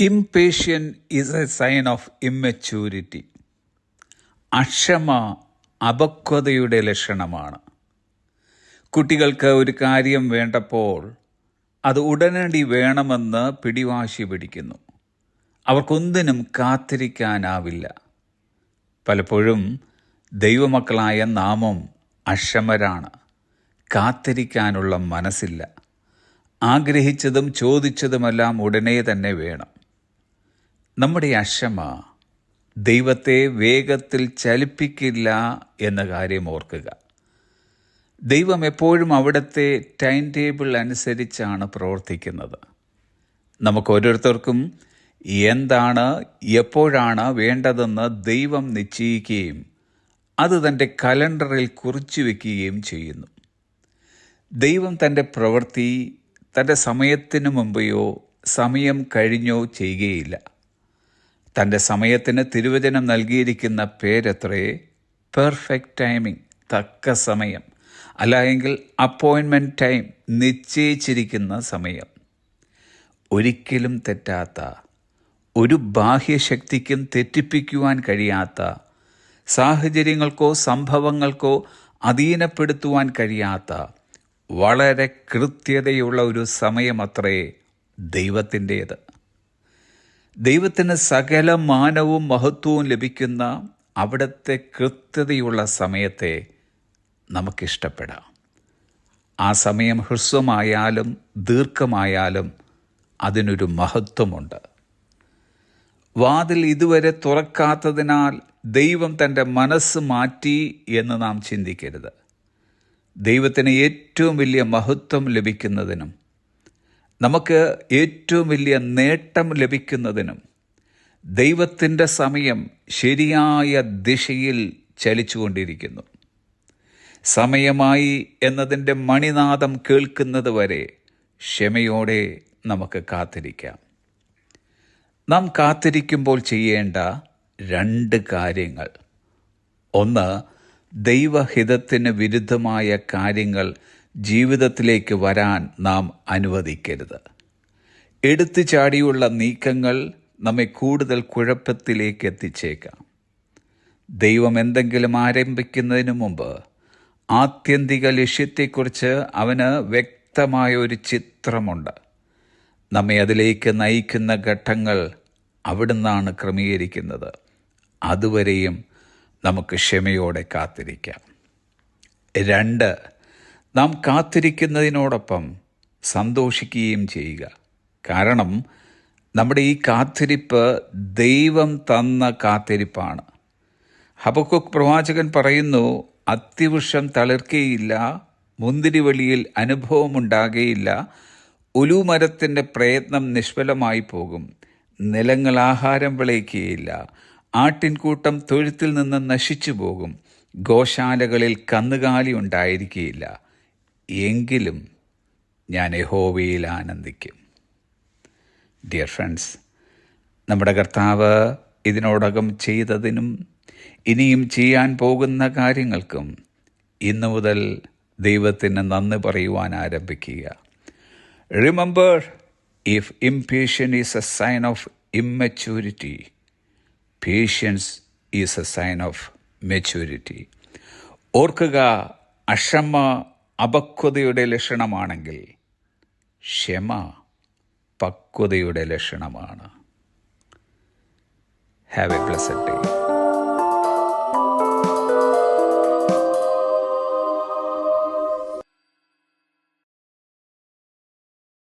Impatience is a sign of immaturity. അക്ഷമ അപക്വതയുടെ ലക്ഷണമാണ്. കുട്ടികൾക്ക് ഒരു കാര്യം വേണ്ടപ്പോൾ അത് ഉടനടി വേണമെന്ന് പിടിവാശി പിടിക്കുന്നു. അവർക്കൊന്നിനും കാത്തിരിക്കാനാവില്ല. പലപ്പോഴും ദൈവമക്കളായ നാമും അക്ഷമരാണ്. കാത്തിരിക്കാനുള്ള മനസ്സില്ല. ആഗ്രഹിച്ചതും ചോദിച്ചതുമെല്ലാം ഉടനെ തന്നെ വേണം. നമ്മുടെ അക്ഷമ ദൈവത്തെ വേഗത്തിൽ ചലിപ്പിക്കില്ല എന്ന കാര്യം ഓർക്കുക. ദൈവം എപ്പോഴും അവിടുത്തെ ടൈം ടേബിൾ അനുസരിച്ചാണ് പ്രവർത്തിക്കുന്നത്. നമുക്ക് ഓരോരുത്തർക്കും എന്താണ് എപ്പോഴാണ് വേണ്ടതെന്ന് ദൈവം നിശ്ചയിക്കുകയും അത് തൻ്റെ കലണ്ടറിൽ കുറിച്ചു വയ്ക്കുകയും ചെയ്യുന്നു. ദൈവം തൻ്റെ പ്രവൃത്തി തൻ്റെ സമയത്തിനു മുമ്പെയോ സമയം കഴിഞ്ഞോ ചെയ്യുകയില്ല. തൻ്റെ സമയത്തിന് തിരുവചനം നൽകിയിരിക്കുന്ന പേരത്രേ പെർഫെക്റ്റ് ടൈമിംഗ്, തക്ക സമയം, അല്ലായെങ്കിൽ അപ്പോയിൻമെൻറ്റ് ടൈം, നിശ്ചയിച്ചിരിക്കുന്ന സമയം. ഒരിക്കലും തെറ്റാത്ത, ഒരു ബാഹ്യശക്തിക്കും തെറ്റിപ്പിക്കുവാൻ കഴിയാത്ത, സാഹചര്യങ്ങൾക്കോ സംഭവങ്ങൾക്കോ അധീനപ്പെടുത്തുവാൻ കഴിയാത്ത വളരെ കൃത്യതയുള്ള ഒരു സമയമത്രേ ദൈവത്തിൻ്റേത്. ദൈവത്തിന് സകല മാനവും മഹത്വവും ലഭിക്കുന്ന അവിടുത്തെ കൃത്യതയുള്ള സമയത്തെ നമുക്കിഷ്ടപ്പെടാം. ആ സമയം ഹ്രസ്വമായാലും ദീർഘമായാലും അതിനൊരു മഹത്വമുണ്ട്. വാതിൽ ഇതുവരെ തുറക്കാത്തതിനാൽ ദൈവം തൻ്റെ മനസ്സ് മാറ്റി എന്ന് നാം ചിന്തിക്കരുത്. ദൈവത്തിന് ഏറ്റവും വലിയ മഹത്വം ലഭിക്കുന്നതിനും നമുക്ക് ഏറ്റവും വലിയ നേട്ടം ലഭിക്കുന്നതിനും ദൈവത്തിൻ്റെ സമയം ശരിയായ ദിശയിൽ ചലിച്ചുകൊണ്ടിരിക്കുന്നു. സമയമായി എന്നതിൻ്റെ മണിനാദം കേൾക്കുന്നത് വരെ ക്ഷമയോടെ നമുക്ക് കാത്തിരിക്കാം. നാം കാത്തിരിക്കുമ്പോൾ ചെയ്യേണ്ട 2 കാര്യങ്ങൾ. ഒന്ന്, ദൈവഹിതത്തിന് വിരുദ്ധമായ കാര്യങ്ങൾ ജീവിതത്തിലേക്ക് വരാൻ നാം അനുവദിക്കരുത്. എടുത്തു ചാടിയുള്ള നീക്കങ്ങൾ നമ്മെ കൂടുതൽ കുഴപ്പത്തിലേക്ക് എത്തിച്ചേക്കാം. ദൈവം എന്തെങ്കിലും ആരംഭിക്കുന്നതിന് മുമ്പ് ആത്യന്തിക ലക്ഷ്യത്തെക്കുറിച്ച് അവന് വ്യക്തമായ ഒരു ചിത്രമുണ്ട്. നമ്മെ അതിലേക്ക് നയിക്കുന്ന ഘട്ടങ്ങൾ അവിടുന്നാണ് ക്രമീകരിക്കുന്നത്. അതുവരെയും നമുക്ക് ക്ഷമയോടെ കാത്തിരിക്കാം. 2, നാം കാത്തിരിക്കുന്നതിനോടൊപ്പം സന്തോഷിക്കുകയും ചെയ്യുക. കാരണം നമ്മുടെ ഈ കാത്തിരിപ്പ് ദൈവം തന്ന കാത്തിരിപ്പാണ്. ഹബക്കൂക്ക് പ്രവാചകൻ പറയുന്നു, അത്തിവൃക്ഷം തളിർക്കുകയില്ല, മുന്തിരിവള്ളിയിൽ അനുഭവമുണ്ടാകുകയില്ല, ഒലിവുമരത്തിൻ്റെ പ്രയത്നം നിഷ്ഫലമായി പോകും, നിലങ്ങൾ ആഹാരം വിളയിക്കുകയില്ല, ആട്ടിൻകൂട്ടം തൊഴുത്തിൽ നിന്ന് നശിച്ചു പോകും, ഗോശാലകളിൽ കന്നുകാലി ഉണ്ടായിരിക്കുകയില്ല, എങ്കിലും ഞാൻ യഹോവയിൽ ആനന്ദിക്കും. ഡിയർ ഫ്രണ്ട്സ്, നമ്മുടെ കർത്താവ് ഇതിനോടകം ചെയ്തതിനും ഇനിയും ചെയ്യാൻ പോകുന്ന കാര്യങ്ങൾക്കും ഇന്നു മുതൽ ദൈവത്തിന് നന്ദി പറയുവാൻ ആരംഭിക്കുക. Remember, if impatience is a sign of immaturity, patience is a sign of maturity. ഓർക്കുക, അക്ഷമ അപക്വതയുടെ ലക്ഷണമാണെങ്കിൽ ക്ഷമ പക്വതയുടെ ലക്ഷണമാണ്. Have a blessed day.